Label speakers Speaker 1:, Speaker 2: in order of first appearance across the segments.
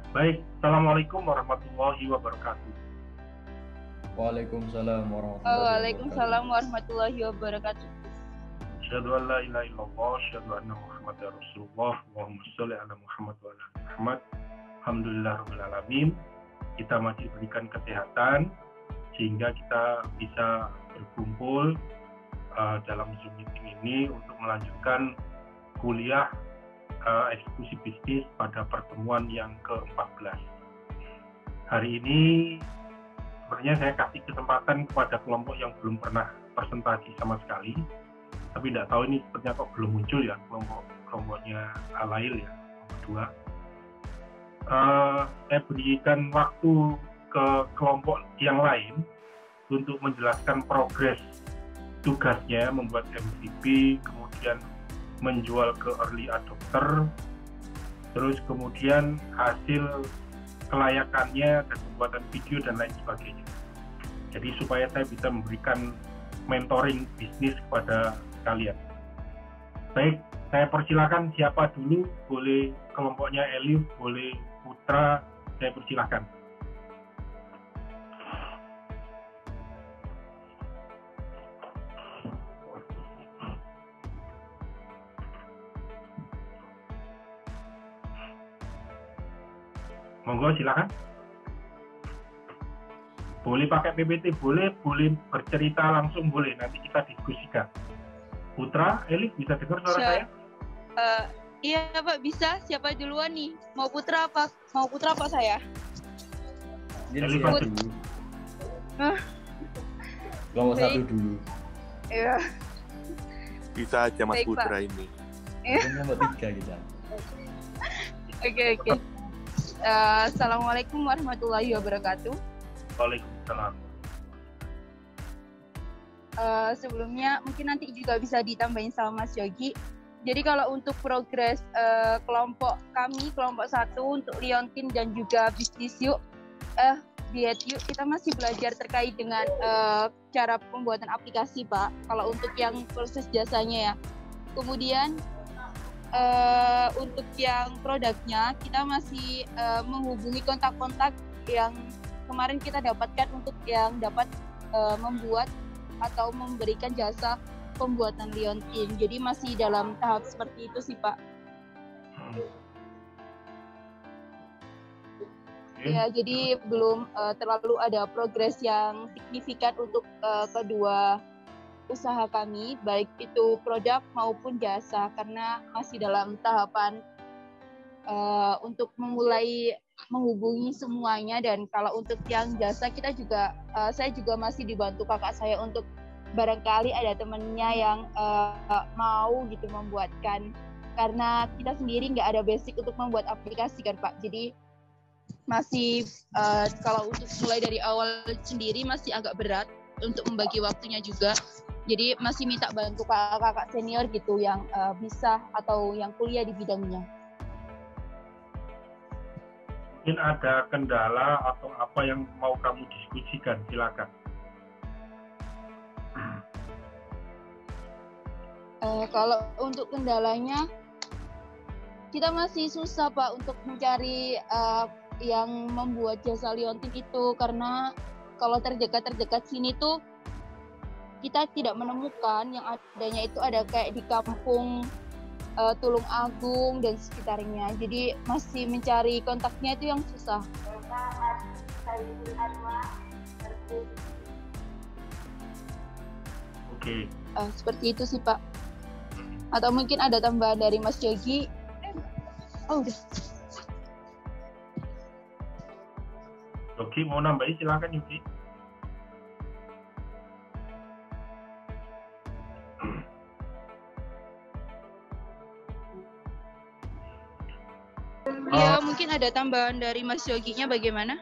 Speaker 1: Baik, Assalamualaikum warahmatullahi wabarakatuh.
Speaker 2: Waalaikumsalam warahmatullahi wabarakatuh.
Speaker 3: Waalaikumsalam warahmatullahi wabarakatuh.
Speaker 1: Asyhadu an la ilaha illallah, asyhadu anna Muhammadar Rasulullah, Allahumma sholli ala Muhammad wa ala ali Muhammad. Alhamdulillahirabbil alamin. Kita masih diberikan kesehatan sehingga kita bisa berkumpul dalam Zoom meeting ini untuk melanjutkan kuliah eksekusi bisnis pada pertemuan yang ke-14. Hari ini sebenarnya saya kasih kesempatan kepada kelompok yang belum pernah presentasi sama sekali, tapi tidak tahu ini sepertinya kok belum muncul ya kelompoknya Alail ya, kedua. Saya berikan waktu ke kelompok yang lain untuk menjelaskan progres tugasnya membuat MVP, kemudian menjual ke early adopter, terus kemudian hasil kelayakannya dan pembuatan video dan lain sebagainya. Jadi supaya saya bisa memberikan mentoring bisnis kepada kalian. Baik, saya persilakan siapa dulu, boleh kelompoknya Elif, boleh Putra, saya persilakan. Monggo silakan. Boleh pakai PPT, boleh bercerita langsung, boleh. Nanti kita diskusikan. Putra, Elif, bisa dengar suara saya?
Speaker 3: Iya Pak, bisa. Siapa duluan nih? Mau Putra apa saya?
Speaker 2: Elif dulu. Kelompok satu dulu.
Speaker 3: Iya.
Speaker 4: Bisa aja Mas
Speaker 3: Baik,
Speaker 4: Putra
Speaker 3: Pak.
Speaker 4: ini.
Speaker 2: Kelompok 3 kita.
Speaker 3: Oke. Assalamualaikum warahmatullahi wabarakatuh.
Speaker 1: Waalaikumsalam.
Speaker 3: Sebelumnya mungkin nanti juga bisa ditambahin sama Mas Yogi. Jadi kalau untuk progres kelompok kami, kelompok 1 untuk Liontin dan juga Bisnis Yuk, Diet Yuk, kita masih belajar terkait dengan cara pembuatan aplikasi Pak. Kalau untuk yang proses jasanya ya. Kemudian untuk yang produknya kita masih menghubungi kontak-kontak yang kemarin kita dapatkan untuk yang dapat membuat atau memberikan jasa pembuatan Liontin. Jadi masih dalam tahap seperti itu sih Pak. Ya, jadi belum terlalu ada progres yang signifikan untuk kedua usaha kami, baik itu produk maupun jasa, karena masih dalam tahapan untuk memulai menghubungi semuanya. Dan kalau untuk yang jasa kita juga, saya juga masih dibantu kakak saya untuk barangkali ada temennya yang mau gitu membuatkan, karena kita sendiri nggak ada basic untuk membuat aplikasi kan Pak. Jadi masih kalau untuk mulai dari awal sendiri masih agak berat untuk membagi waktunya juga. Jadi masih minta bantu kakak senior gitu yang bisa atau yang kuliah di bidangnya.
Speaker 1: Mungkin ada kendala atau apa yang mau kamu diskusikan, silakan.
Speaker 3: Kalau untuk kendalanya, kita masih susah Pak untuk mencari yang membuat jasa Liontin itu, karena kalau terdekat sini tuh kita tidak menemukan. Yang adanya itu ada kayak di kampung Tulung Agung dan sekitarnya. Jadi masih mencari kontaknya itu yang susah.
Speaker 1: Oke.
Speaker 3: Seperti itu sih Pak. Atau mungkin ada tambahan dari Mas Yogi? Oh udah.
Speaker 1: Yogi mau nambahin, silakan Yogi.
Speaker 3: Ya, mungkin ada tambahan dari Mas Yoginya bagaimana?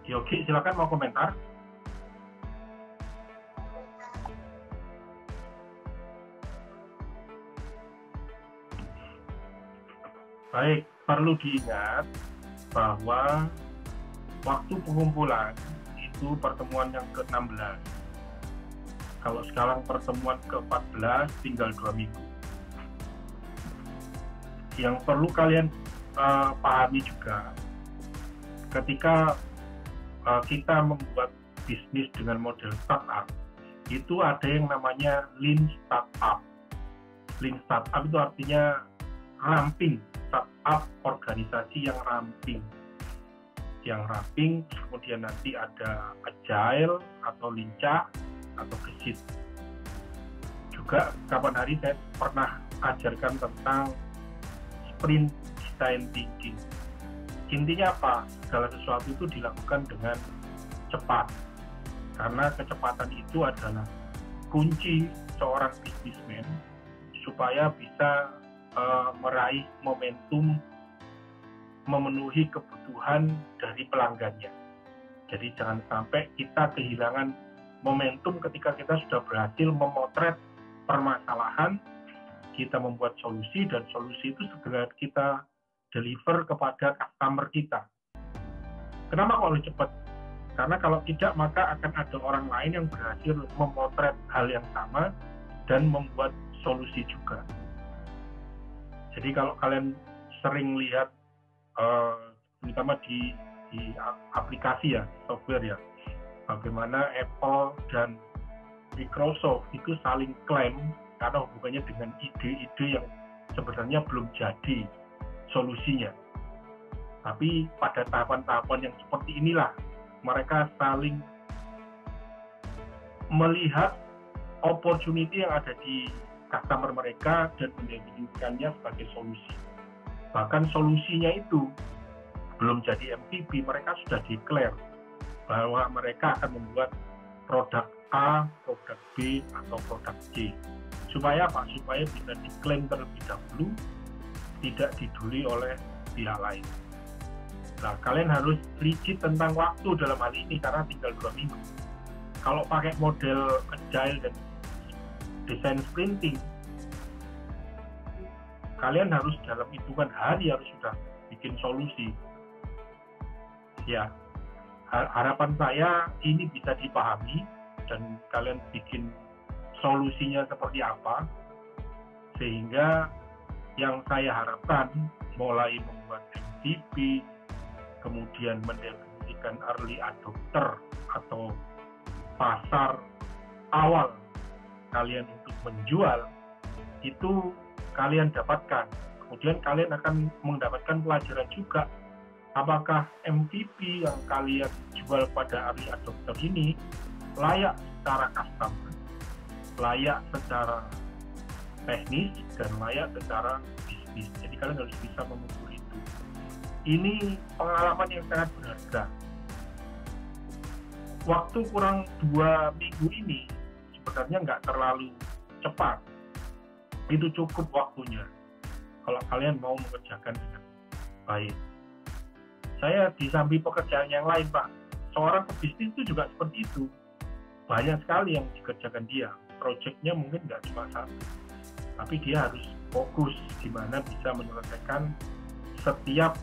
Speaker 1: Yogi, silakan mau komentar. Baik, perlu diingat bahwa waktu pengumpulan itu pertemuan yang ke-16. Kalau sekarang pertemuan ke-14 tinggal 2 minggu. yang perlu kalian pahami juga, ketika kita membuat bisnis dengan model startup, itu ada yang namanya lean startup. Lean startup itu artinya ramping, startup organisasi yang ramping. Yang ramping, kemudian nanti ada agile atau lincah atau gesit. Juga kapan hari saya pernah ajarkan tentang sprint design thinking. Intinya apa? Segala sesuatu itu dilakukan dengan cepat. Karena kecepatan itu adalah kunci seorang bisnismen supaya bisa meraih momentum, memenuhi kebutuhan dari pelanggannya. Jadi jangan sampai kita kehilangan momentum ketika kita sudah berhasil memotret permasalahan, kita membuat solusi, dan solusi itu segera kita deliver kepada customer kita. Kenapa kalau cepat? Karena kalau tidak, maka akan ada orang lain yang berhasil memotret hal yang sama dan membuat solusi juga. Jadi kalau kalian sering lihat, terutama di aplikasi ya, software ya, bagaimana Apple dan Microsoft itu saling klaim karena hubungannya dengan ide-ide yang sebenarnya belum jadi solusinya. Tapi pada tahapan-tahapan yang seperti inilah mereka saling melihat opportunity yang ada di customer mereka dan menjadikannya sebagai solusi. Bahkan solusinya itu belum jadi MVP, mereka sudah declare bahwa mereka akan membuat produk A, produk B, atau produk C. Supaya apa? Supaya bisa diklaim terlebih dahulu, tidak diduli oleh pihak lain. Nah, kalian harus rigid tentang waktu dalam hal ini karena tinggal 2 minggu. Kalau pakai model agile dan desain sprinting, kalian harus dalam hitungan hari harus sudah bikin solusi. Ya, harapan saya ini bisa dipahami dan kalian bikin solusinya seperti apa, sehingga yang saya harapkan mulai membuat MVP, kemudian mendefinisikan early adopter atau pasar awal kalian untuk menjual, itu kalian dapatkan. Kemudian kalian akan mendapatkan pelajaran juga, apakah MVP yang kalian jual pada early adopter ini layak secara customer, layak secara teknis, dan layak secara bisnis. Jadi kalian harus bisa mengukur itu. Ini pengalaman yang sangat berharga. Waktu kurang 2 minggu ini sebenarnya nggak terlalu cepat. Itu cukup waktunya kalau kalian mau mengerjakan dengan baik. Saya di samping pekerjaan yang lain, Pak, seorang pebisnis itu juga seperti itu. Banyak sekali yang dikerjakan dia. Proyeknya mungkin nggak cuma satu, tapi dia harus fokus gimana bisa menyelesaikan setiap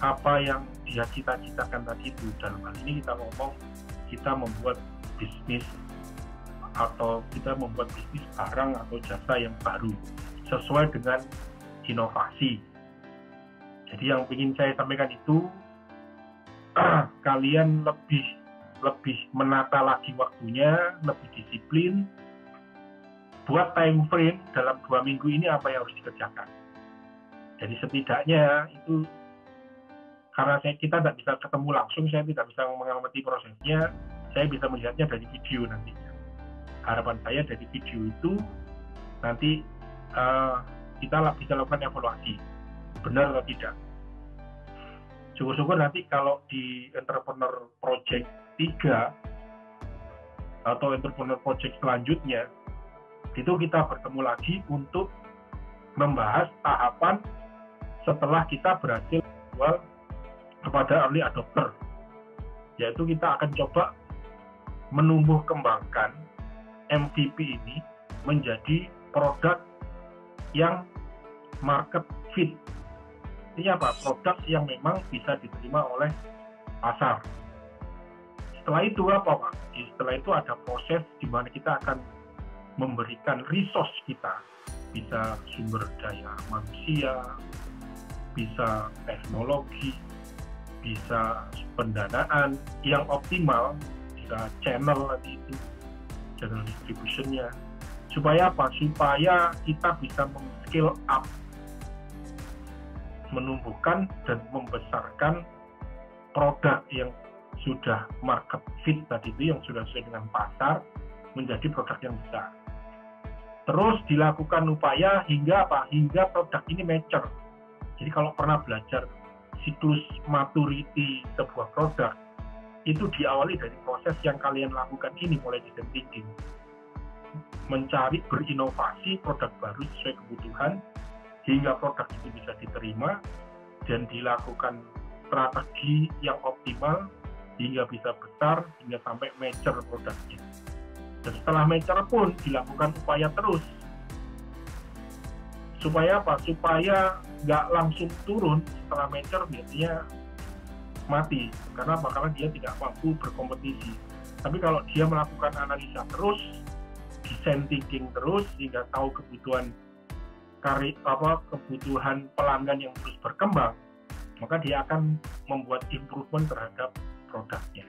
Speaker 1: apa yang dia cita-citakan tadi itu. Dalam hal ini kita ngomong, kita membuat bisnis atau kita membuat bisnis barang atau jasa yang baru sesuai dengan inovasi. Jadi yang ingin saya sampaikan itu, kalian lebih menata lagi waktunya, lebih disiplin, buat time frame dalam 2 minggu ini apa yang harus dikerjakan. Jadi setidaknya itu, karena kita tidak bisa ketemu langsung, saya tidak bisa mengamati prosesnya, saya bisa melihatnya dari video nantinya. Harapan saya dari video itu nanti kita bisa lakukan evaluasi, benar atau tidak. Syukur-syukur nanti kalau di Entrepreneur Project 3 atau Entrepreneur Project selanjutnya, itu kita bertemu lagi untuk membahas tahapan setelah kita berhasil jual kepada early adopter, yaitu kita akan coba menumbuh kembangkan MVP ini menjadi produk yang market fit. Ini apa? Produk yang memang bisa diterima oleh pasar. Setelah itu apa, Pak? Setelah itu ada proses di mana kita akan memberikan resource kita, bisa sumber daya manusia, bisa teknologi, bisa pendanaan yang optimal, bisa channel nanti itu, channel distributionnya. Supaya apa? Supaya kita bisa scale up, menumbuhkan dan membesarkan produk yang sudah market fit tadi itu, yang sudah sesuai dengan pasar, menjadi produk yang besar. Terus dilakukan upaya hingga apa? Hingga produk ini mature. Jadi kalau pernah belajar siklus maturity sebuah produk, itu diawali dari proses yang kalian lakukan ini, mulai design thinking. Mencari, berinovasi produk baru sesuai kebutuhan, hingga produk itu bisa diterima, dan dilakukan strategi yang optimal, hingga bisa besar, hingga sampai mature produknya. Dan setelah mature pun dilakukan upaya terus. Supaya apa? Supaya nggak langsung turun setelah mature, biasanya mati. Karena apa? Karena dia tidak mampu berkompetisi. Tapi kalau dia melakukan analisa terus, design thinking terus, sehingga tahu kebutuhan kebutuhan pelanggan yang terus berkembang, maka dia akan membuat improvement terhadap produknya.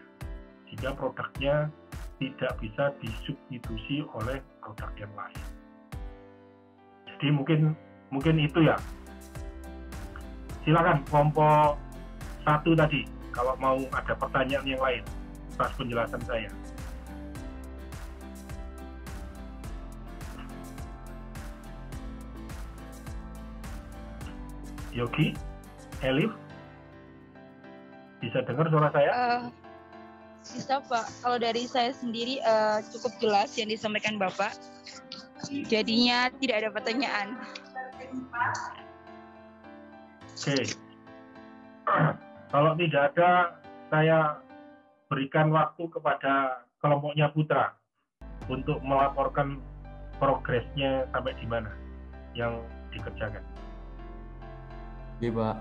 Speaker 1: Sehingga produknya tidak bisa disubstitusi oleh produk yang lain. Jadi mungkin itu ya. Silakan kelompok 1 tadi kalau mau ada pertanyaan yang lain atas penjelasan saya. Yogi, Elif, bisa dengar suara saya?
Speaker 3: Bisa Pak, kalau dari saya sendiri cukup jelas yang disampaikan Bapak, jadinya tidak ada pertanyaan.
Speaker 1: Oke, kalau tidak ada, saya berikan waktu kepada kelompoknya Putra untuk melaporkan progresnya sampai di mana yang dikerjakan.
Speaker 2: Oke Pak,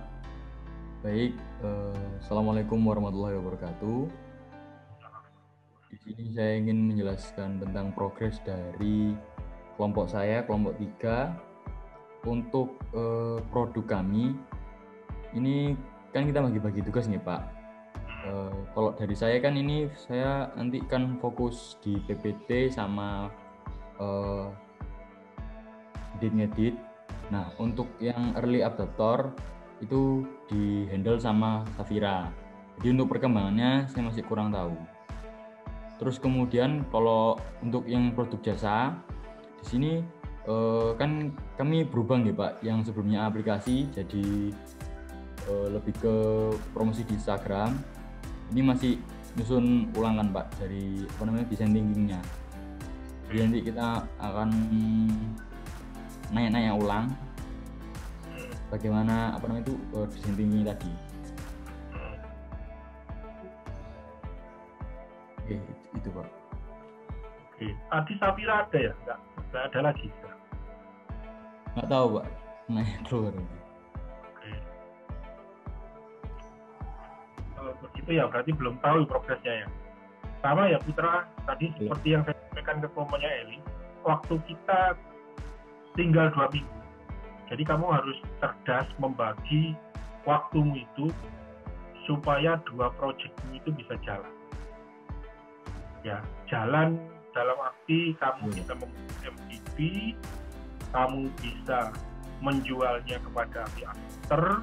Speaker 2: baik. Assalamualaikum warahmatullahi wabarakatuh. Di sini saya ingin menjelaskan tentang progres dari kelompok saya, kelompok 3. Untuk produk kami, ini kan kita bagi-bagi tugas nih Pak. Kalau dari saya kan ini, saya nanti kan fokus di PPT sama edit-ngedit. Nah, untuk yang early adopter itu di-handle sama Safira. Jadi untuk perkembangannya saya masih kurang tahu. Terus kemudian kalau untuk yang produk jasa, di sini kan kami berubah nih Pak, yang sebelumnya aplikasi jadi lebih ke promosi di Instagram. Ini masih nyusun ulangan Pak dari design thinking-nya. Jadi nanti kita akan nanya ulang bagaimana design thinking tadi. Oke, itu Pak.
Speaker 1: Oke, tadi Safira ada ya? Nggak ada lagi?
Speaker 2: Nggak tahu Pak, nanya keluar.
Speaker 1: Oke. Kalau begitu ya berarti belum tahu progresnya ya. Sama ya Putra, tadi seperti yang saya sampaikan ke kelompoknya Eli, waktu kita tinggal 2 minggu. Jadi kamu harus cerdas membagi waktumu itu supaya 2 proyekmu itu bisa jalan. Ya, jalan dalam arti kamu bisa membuat MVP, kamu bisa menjualnya kepada after,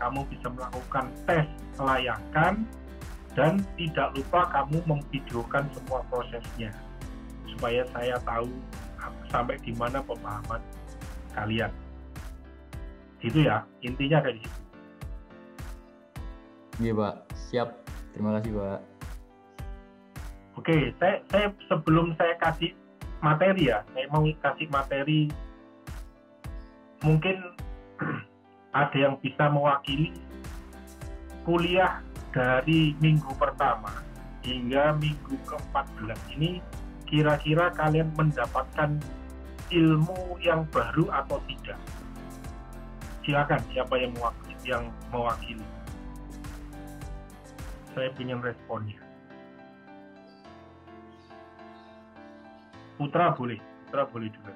Speaker 1: kamu bisa melakukan tes kelayakan, dan tidak lupa kamu memvideokan semua prosesnya supaya saya tahu sampai di mana pemahaman kalian. Gitu ya, intinya kayak gitu.
Speaker 2: Iya Pak, siap. Terima kasih Pak.
Speaker 1: Oke, saya sebelum saya kasih materi ya, saya mau kasih materi, mungkin ada yang bisa mewakili kuliah dari minggu pertama hingga minggu ke-14 ini, kira-kira kalian mendapatkan ilmu yang baru atau tidak? Silakan, siapa yang mewakili? Saya ingin responnya. Putra boleh juga.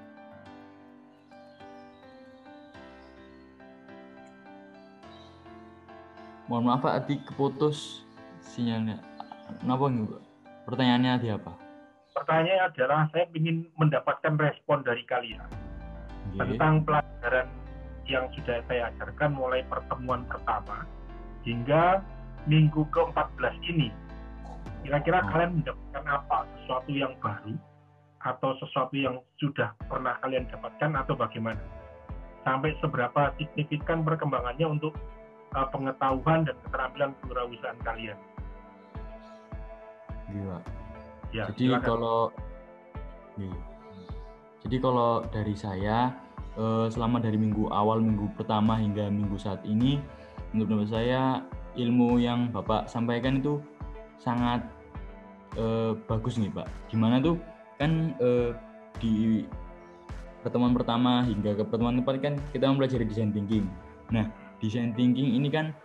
Speaker 2: Mohon maaf Pak, tadi keputus sinyalnya. Kenapa nih Pak? Pertanyaannya tadi apa?
Speaker 1: Pertanyaannya adalah saya ingin mendapatkan respon dari kalian tentang pelajaran yang sudah saya ajarkan mulai pertemuan pertama hingga minggu ke-14 ini. Kira-kira kalian mendapatkan apa? Sesuatu yang baru atau sesuatu yang sudah pernah kalian dapatkan atau bagaimana? Sampai seberapa signifikan perkembangannya untuk pengetahuan dan keterampilan kewirausahaan kalian?
Speaker 2: Iya.
Speaker 1: Ya,
Speaker 2: Jadi kalau dari saya selama dari minggu awal, minggu pertama hingga minggu saat ini, menurut saya ilmu yang Bapak sampaikan itu sangat bagus nih Pak. Gimana tuh kan di pertemuan pertama hingga ke pertemuan keempat kan kita mempelajari design thinking. Nah, design thinking ini kan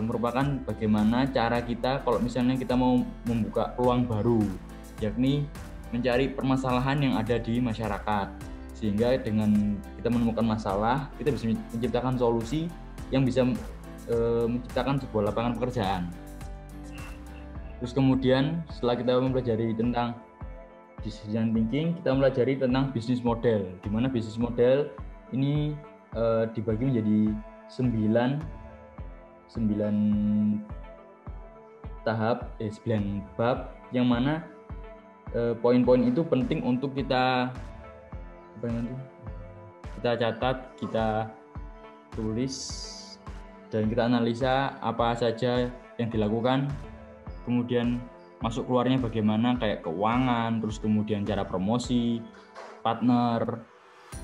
Speaker 2: merupakan bagaimana cara kita kalau misalnya kita mau membuka peluang baru, yakni mencari permasalahan yang ada di masyarakat, sehingga dengan kita menemukan masalah kita bisa menciptakan solusi yang bisa menciptakan sebuah lapangan pekerjaan. Terus kemudian setelah kita mempelajari tentang design thinking, kita mempelajari tentang bisnis model, di mana bisnis model ini dibagi menjadi 9 tahap, 9 bab, yang mana poin-poin itu penting untuk kita catat, kita tulis, dan kita analisa apa saja yang dilakukan, kemudian masuk keluarnya bagaimana, kayak keuangan, terus kemudian cara promosi, partner,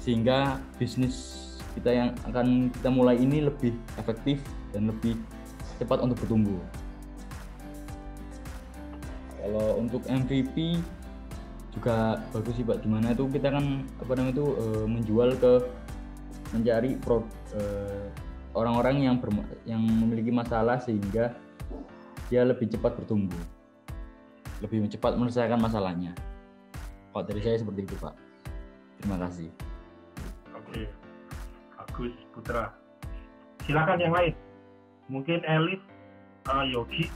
Speaker 2: sehingga bisnis kita yang akan kita mulai ini lebih efektif dan lebih cepat untuk bertumbuh. Kalau untuk MVP juga bagus sih Pak, dimana itu kita kan menjual ke mencari orang-orang yang memiliki masalah sehingga dia lebih cepat bertumbuh, lebih cepat menyelesaikan masalahnya. Kalau dari saya seperti itu Pak. Terima kasih.
Speaker 1: Oke, bagus Putra. Silakan yang lain. Mungkin Elif, Yogi,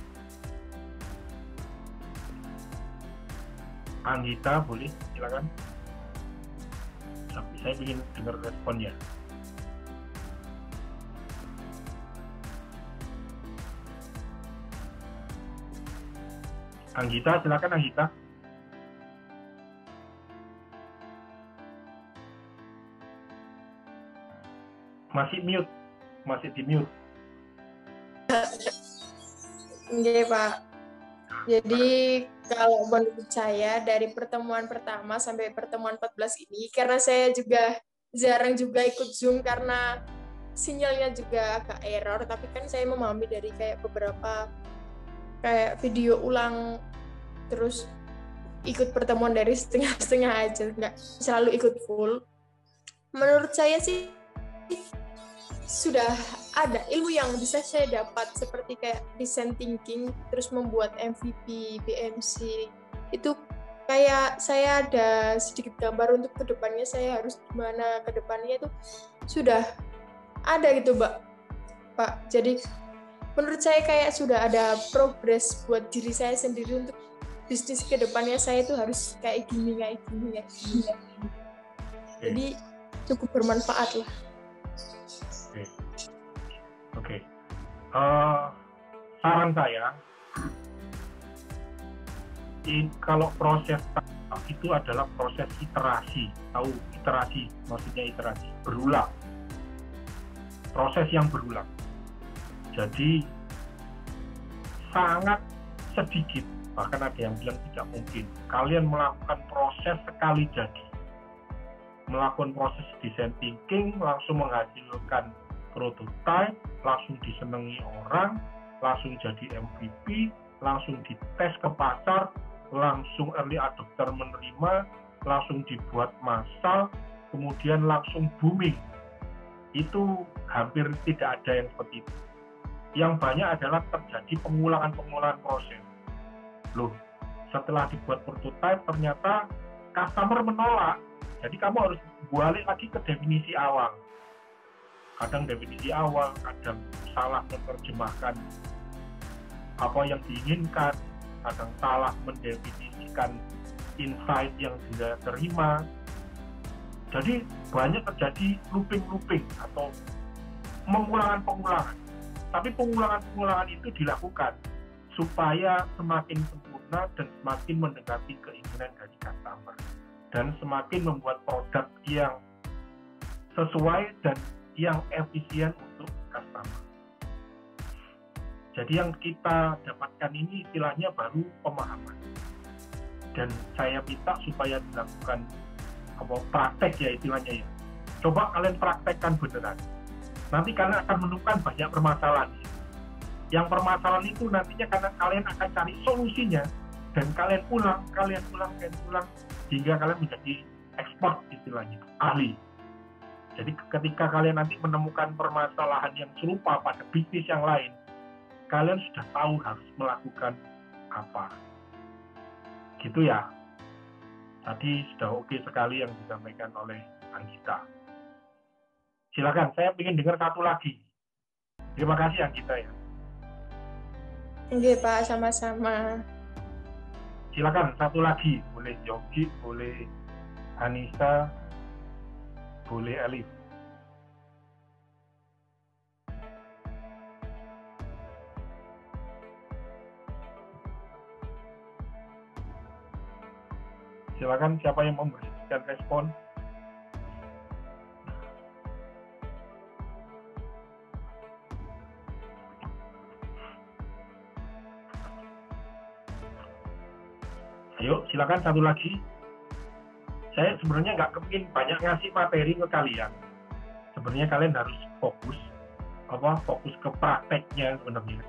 Speaker 1: Anggita, boleh silakan. Tapi saya ingin dengar responnya. Anggita, silakan Anggita. Masih mute, masih di mute.
Speaker 5: Oke Pak. Jadi kalau menurut saya dari pertemuan pertama sampai pertemuan 14 ini, karena saya juga jarang juga ikut Zoom karena sinyalnya juga agak error, tapi kan saya memahami dari kayak beberapa kayak video ulang, terus ikut pertemuan dari setengah-setengah aja, nggak selalu ikut full. Menurut saya sih sudah ada ilmu yang bisa saya dapat seperti kayak design thinking, terus membuat MVP, BMC. Itu kayak saya ada sedikit gambar untuk kedepannya saya harus gimana kedepannya, itu sudah ada gitu Pak. Jadi menurut saya kayak sudah ada progres buat diri saya sendiri untuk bisnis kedepannya saya itu harus kayak gini. Jadi cukup bermanfaat lah.
Speaker 1: Oke. Saran saya, kalau proses itu adalah proses iterasi. Tahu iterasi, maksudnya iterasi, berulang. Proses yang berulang. Jadi sangat sedikit, bahkan ada yang bilang tidak mungkin, kalian melakukan proses sekali jadi. Melakukan proses design thinking, langsung menghasilkan prototype, langsung disenangi orang, langsung jadi MVP, langsung dites ke pasar, langsung early adopter menerima, langsung dibuat massal, kemudian langsung booming. Itu hampir tidak ada yang seperti itu. Yang banyak adalah terjadi pengulangan proses. Loh, setelah dibuat prototype ternyata customer menolak, jadi kamu harus balik lagi ke definisi awal. kadang definisi awal, kadang salah menerjemahkan apa yang diinginkan, kadang salah mendefinisikan insight yang dia terima. Jadi banyak terjadi looping atau pengulangan. Tapi pengulangan itu dilakukan supaya semakin sempurna dan semakin mendekati keinginan dari customer dan semakin membuat produk yang sesuai dan yang efisien untuk customer. Jadi yang kita dapatkan ini istilahnya baru pemahaman. Dan saya minta supaya dilakukan praktek ya istilahnya ya. Coba kalian praktekkan beneran. Nanti kalian akan menemukan banyak permasalahan. Yang permasalahan itu nantinya karena kalian akan cari solusinya dan kalian ulang hingga kalian menjadi expert istilahnya, ahli. Jadi ketika kalian nanti menemukan permasalahan yang serupa pada bisnis yang lain, kalian sudah tahu harus melakukan apa. Gitu ya. Tadi sudah oke sekali yang disampaikan oleh Anggita. Silakan, saya ingin dengar satu lagi. Terima kasih Anggita ya.
Speaker 5: Oke Pak, sama-sama.
Speaker 1: Silakan satu lagi, boleh Yogi, boleh Anissa, boleh Elif. Silakan siapa yang memberikan respon. Ayo, silakan satu lagi. Saya sebenarnya nggak kepingin banyak ngasih materi ke kalian. Sebenarnya kalian harus fokus ke prakteknya sebenarnya.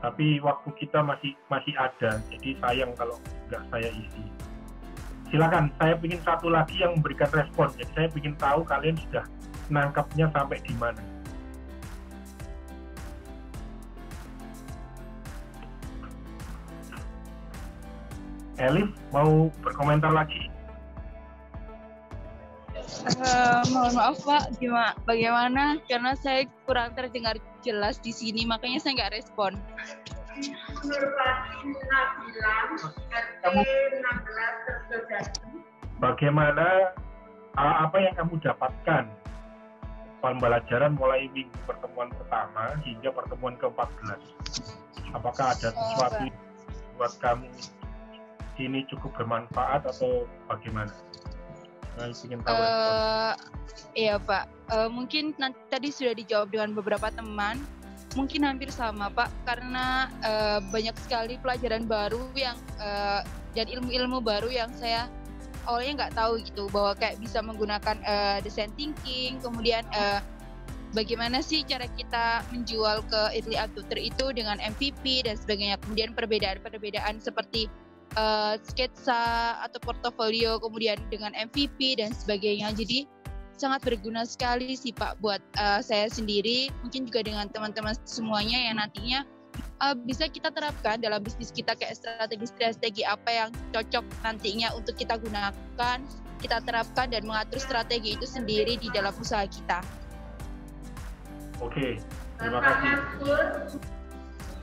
Speaker 1: Tapi waktu kita masih ada, jadi sayang kalau nggak saya isi. Silakan, saya ingin satu lagi yang memberikan respon. Jadi saya ingin tahu kalian sudah nangkapnya sampai di mana. Elif mau berkomentar lagi?
Speaker 3: Mohon maaf Pak, bagaimana? Karena saya kurang terdengar jelas di sini, makanya saya nggak respon.
Speaker 1: Bagaimana apa yang kamu dapatkan pembelajaran mulai minggu pertemuan pertama hingga pertemuan ke-14? Apakah ada sesuatu buat kamu ini cukup bermanfaat atau bagaimana? Ingin tahu.
Speaker 3: Iya Pak, mungkin tadi sudah dijawab dengan beberapa teman, mungkin hampir sama Pak, karena banyak sekali pelajaran baru yang dan ilmu-ilmu baru yang saya awalnya nggak tahu gitu, bahwa kayak bisa menggunakan design thinking, kemudian bagaimana sih cara kita menjual ke early adopter itu dengan MVP dan sebagainya, kemudian perbedaan seperti sketsa atau portofolio, kemudian dengan MVP dan sebagainya. Jadi sangat berguna sekali sih Pak buat saya sendiri, mungkin juga dengan teman-teman semuanya yang nantinya bisa kita terapkan dalam bisnis kita, kayak strategi apa yang cocok nantinya untuk kita gunakan, kita terapkan dan mengatur strategi itu sendiri di dalam usaha kita.
Speaker 1: Oke, terima kasih.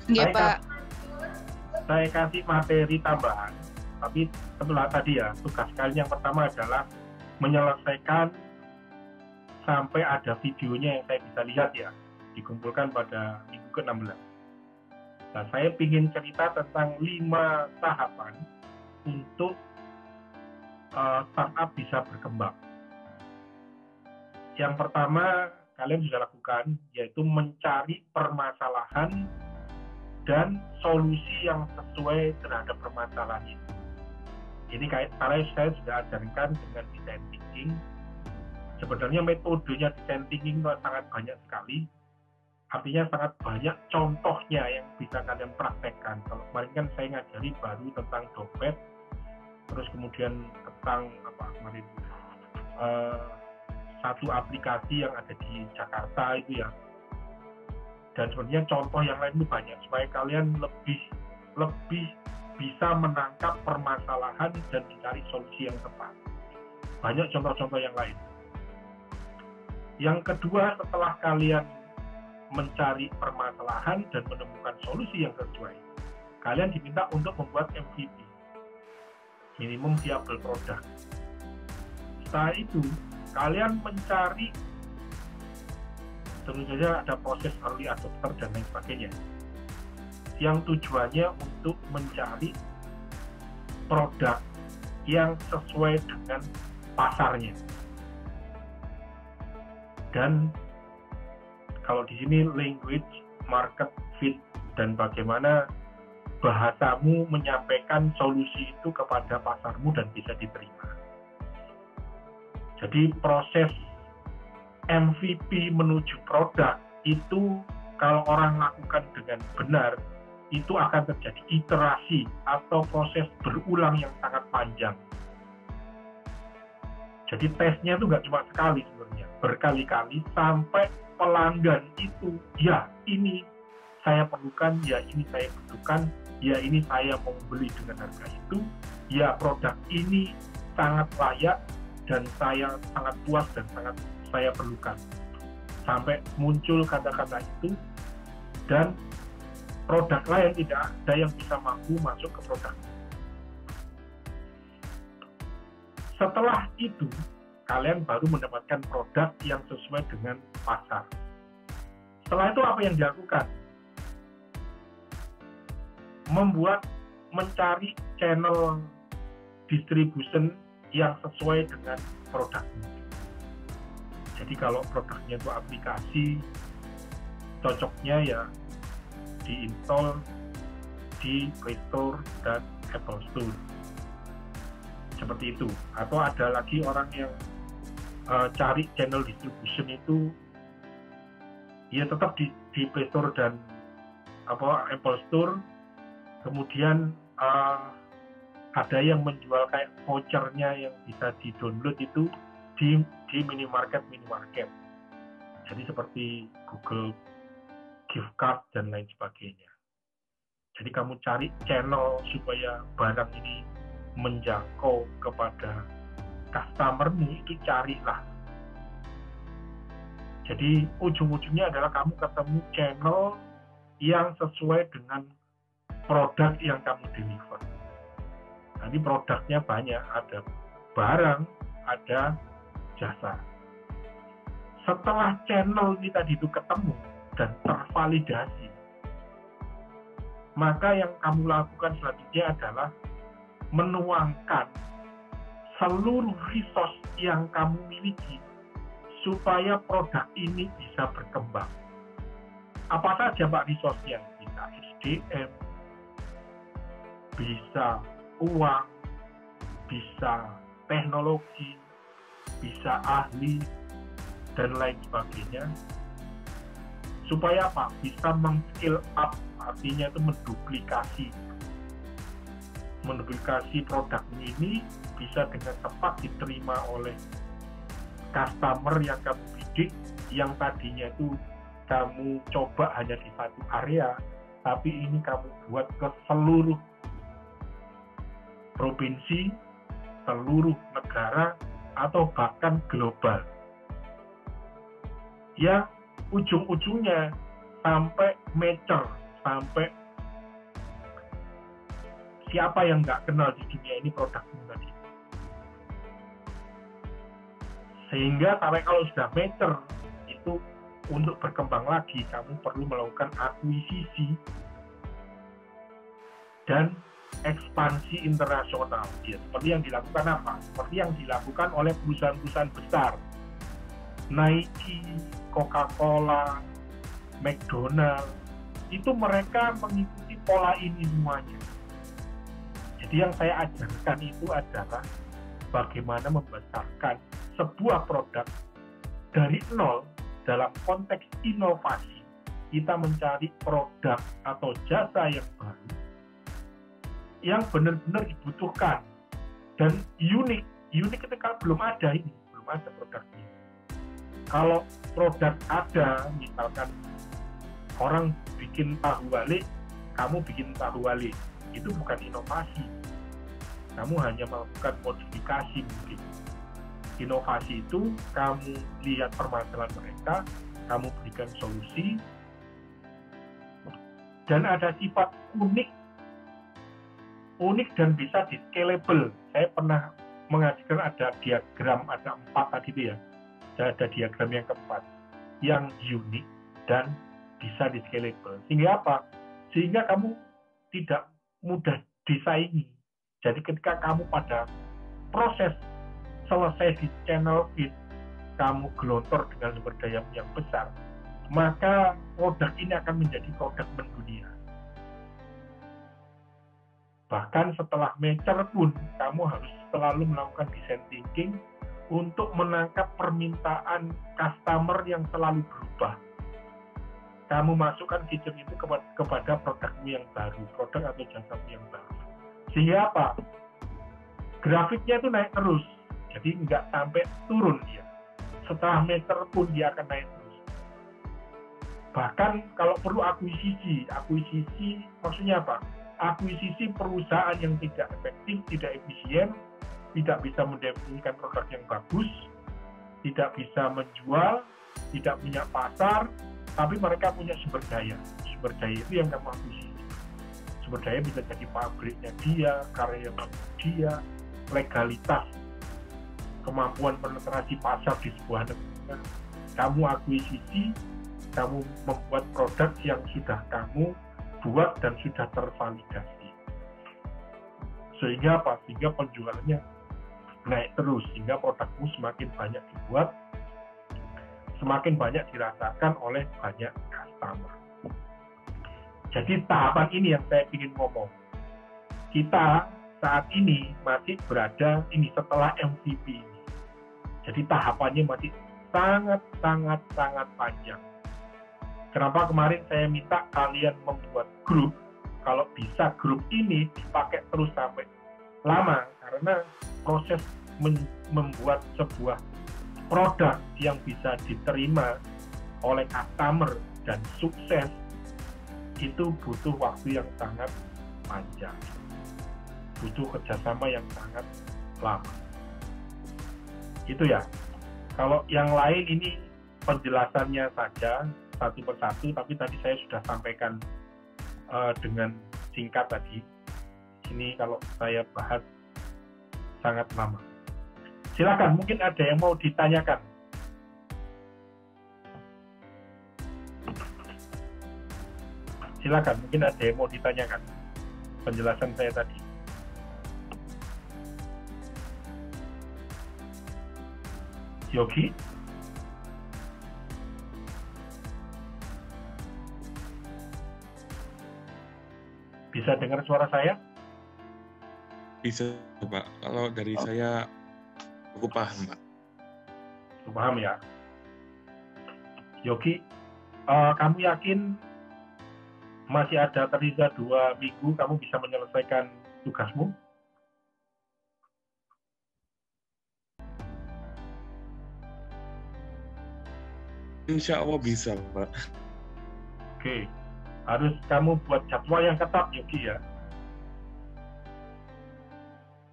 Speaker 3: Iya Pak.
Speaker 1: Saya kasih materi tambahan, tapi setelah tadi ya, tugas kalian yang pertama adalah menyelesaikan sampai ada videonya yang saya bisa lihat ya, dikumpulkan pada minggu ke-16. Nah, saya ingin cerita tentang 5 tahapan untuk startup bisa berkembang. Yang pertama kalian bisa lakukan yaitu mencari permasalahan dan solusi yang sesuai terhadap permasalahan itu. Ini saya sudah ajarkan dengan design thinking. Sebenarnya metodenya design thinking itu sangat banyak sekali. Artinya sangat banyak contohnya yang bisa kalian praktekkan. Kalau kemarin kan saya ngajari baru tentang dompet, terus kemudian tentang satu aplikasi yang ada di Jakarta itu ya. Dan sebenarnya contoh yang lain itu banyak supaya kalian lebih bisa menangkap permasalahan dan mencari solusi yang tepat. Banyak contoh-contoh yang lain. Yang kedua, setelah kalian mencari permasalahan dan menemukan solusi yang sesuai, kalian diminta untuk membuat MVP, minimum viable product. Setelah itu, kalian mencari, tentu saja ada proses early adopter dan lain sebagainya, yang tujuannya untuk mencari produk yang sesuai dengan pasarnya. Dan kalau di sini language, market fit, dan bagaimana bahasamu menyampaikan solusi itu kepada pasarmu dan bisa diterima. Jadi proses MVP menuju produk itu kalau orang lakukan dengan benar, itu akan terjadi iterasi atau proses berulang yang sangat panjang. Jadi tesnya itu nggak cuma sekali sebenarnya, berkali-kali sampai pelanggan itu, ya ini saya perlukan, ya ini saya butuhkan, ya ini saya mau beli dengan harga itu, ya produk ini sangat layak dan saya sangat puas dan sangat saya perlukan. Sampai muncul kata-kata itu dan produk lain tidak ada yang bisa mampu masuk ke produk. Setelah itu, kalian baru mendapatkan produk yang sesuai dengan pasar. Setelah itu apa yang dilakukan? Mencari channel distribution yang sesuai dengan produknya. Jadi kalau produknya itu aplikasi, cocoknya ya diinstal di Play Store dan Apple Store. Seperti itu. Atau ada lagi orang yang cari channel distribution itu ya tetap di Play Store dan Apple Store. Kemudian ada yang menjual kayak vouchernya yang bisa di-download itu di minimarket. Jadi seperti Google gift card dan lain sebagainya. Jadi kamu cari channel supaya barang ini menjangkau kepada customermu, itu carilah. Jadi ujung-ujungnya adalah kamu ketemu channel yang sesuai dengan produk yang kamu deliver. Nanti produknya banyak, ada barang, ada jasa. Setelah channel ini tadi itu ketemu dan tervalidasi, maka yang kamu lakukan selanjutnya adalah menuangkan seluruh resource yang kamu miliki supaya produk ini bisa berkembang. Apa saja Pak resource-nya? Bisa SDM, bisa uang, bisa teknologi, bisa ahli, dan lain sebagainya. Supaya apa? Bisa meng-skill up, artinya itu menduplikasi produk ini bisa dengan tepat diterima oleh customer yang kamu bidik, yang tadinya itu kamu coba hanya di satu area, tapi ini kamu buat ke seluruh provinsi, seluruh negara, atau bahkan global. Ya, ujung-ujungnya sampai mature, sampai siapa yang nggak kenal di dunia ini produkmu tadi. Sehingga sampai kalau sudah mature, itu untuk berkembang lagi, kamu perlu melakukan akuisisi dan ekspansi internasional. Ya, seperti yang dilakukan apa? Seperti yang dilakukan oleh perusahaan-perusahaan besar. Nike, Coca-Cola, McDonald, itu mereka mengikuti pola ini semuanya. Jadi yang saya ajarkan itu adalah bagaimana membesarkan sebuah produk dari nol dalam konteks inovasi. Kita mencari produk atau jasa yang baru yang benar-benar dibutuhkan dan unik ketika belum ada produknya. Kalau produk ada, misalkan orang bikin tahu wali, kamu bikin tahu wali, itu bukan inovasi. Kamu hanya melakukan modifikasi mungkin. Inovasi itu kamu lihat permasalahan mereka, kamu berikan solusi, dan ada sifat unik dan bisa di-scalable. Saya pernah mengajarkan ada diagram, ada 4 tadi itu ya. Ada diagram yang keempat, yang unik dan bisa di-scalable. Sehingga apa? Sehingga kamu tidak mudah disaingi. Jadi ketika kamu pada proses selesai di channel feed, kamu gelontor dengan sumber daya yang besar, maka produk ini akan menjadi produk mendunia. Bahkan setelah mature pun, kamu harus selalu melakukan design thinking untuk menangkap permintaan customer yang selalu berubah. Kamu masukkan feature itu kepada produkmu yang baru, produk atau jasamu yang baru. Sehingga apa? Grafiknya itu naik terus, jadi nggak sampai turun dia. Setelah mature pun dia akan naik terus. Bahkan kalau perlu akuisisi maksudnya apa? Akuisisi perusahaan yang tidak efektif, tidak efisien, tidak bisa mendefinisikan produk yang bagus, tidak bisa menjual, tidak punya pasar, tapi mereka punya sumber daya. Sumber daya itu yang kamu akuisisi. Sumber daya bisa jadi pabriknya dia, karyawan dia, legalitas, kemampuan penetrasi pasar di sebuah negara. Kamu akuisisi, kamu membuat produk yang sudah kamu buat dan sudah tervalidasi. Sehingga apa? Sehingga penjualannya naik terus, sehingga produkmu semakin banyak dibuat, semakin banyak dirasakan oleh banyak customer. Jadi tahapan ini yang saya ingin ngomong. Kita saat ini masih berada ini setelah MVP ini. Jadi tahapannya masih sangat panjang. Kenapa kemarin saya minta kalian membuat grup? Kalau bisa grup ini dipakai terus sampai lama, karena proses membuat sebuah produk yang bisa diterima oleh customer dan sukses itu butuh waktu yang sangat panjang, butuh kerjasama yang sangat lama. Itu ya. Kalau yang lain ini penjelasannya saja satu persatu, tapi tadi saya sudah sampaikan dengan singkat tadi. Ini kalau saya bahas sangat lama. Silakan, mungkin ada yang mau ditanyakan. Silakan, mungkin ada yang mau ditanyakan penjelasan saya tadi. Yogi? Bisa dengar suara saya?
Speaker 4: Bisa, Pak. Kalau dari saya cukup paham, Pak.
Speaker 1: Cukup paham ya. Yogi, kamu yakin masih ada tersisa 2 minggu kamu bisa menyelesaikan tugasmu?
Speaker 4: Insya Allah bisa, Pak.
Speaker 1: Oke. Harus kamu buat jadwal yang ketat, Yogi ya.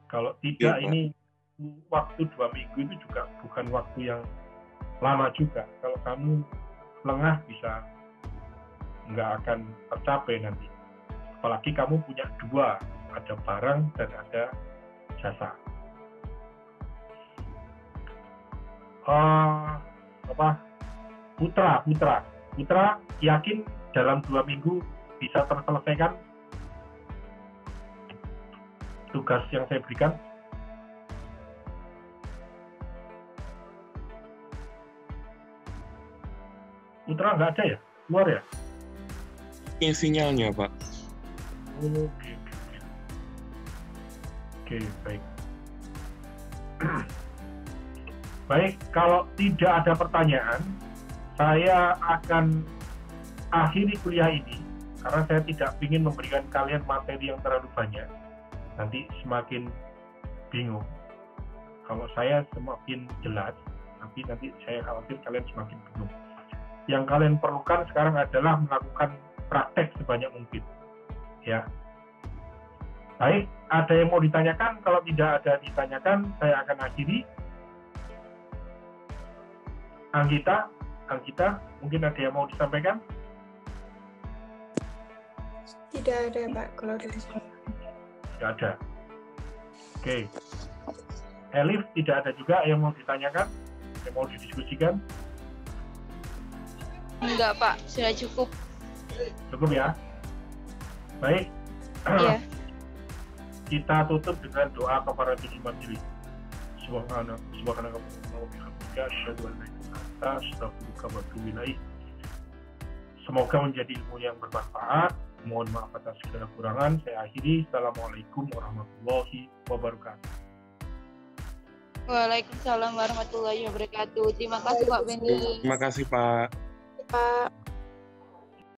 Speaker 1: Kalau tidak, ini waktu 2 minggu itu juga bukan waktu yang lama juga. Kalau kamu lengah bisa nggak akan tercapai nanti. Apalagi kamu punya 2, ada barang dan ada jasa. Putra yakin dalam 2 minggu bisa terselesaikan tugas yang saya berikan? Putra nggak ada ya? Keluar ya?
Speaker 4: Ini sinyalnya, Pak.
Speaker 1: Oke, baik. Baik, kalau tidak ada pertanyaan, saya akan akhiri kuliah ini karena saya tidak ingin memberikan kalian materi yang terlalu banyak. Nanti semakin bingung. Kalau saya semakin jelas, tapi nanti saya khawatir kalian semakin bingung. Yang kalian perlukan sekarang adalah melakukan praktek sebanyak mungkin. Ya. Baik, ada yang mau ditanyakan? Kalau tidak ada ditanyakan, saya akan akhiri. Anggita, mungkin ada yang mau disampaikan?
Speaker 5: Tidak ada, Pak, kalau dari saya.
Speaker 1: Tidak ada. Oke. Elif, tidak ada juga yang mau ditanyakan? Yang mau didiskusikan?
Speaker 3: Enggak, Pak. Sudah cukup.
Speaker 1: Cukup ya? Baik.
Speaker 3: Iya.
Speaker 1: Kita tutup dengan doa kafaratul majelis. Subhanaka wa bihamdika asyhadu an la ilaha illa anta astaghfiruka wa atubu ilaik. Semoga menjadi ilmu yang bermanfaat. Mohon maaf atas segala kurangan. Saya akhiri. Assalamualaikum warahmatullahi wabarakatuh.
Speaker 3: Waalaikumsalam warahmatullahi wabarakatuh. Terima kasih Pak Benny.
Speaker 4: Terima kasih Pak.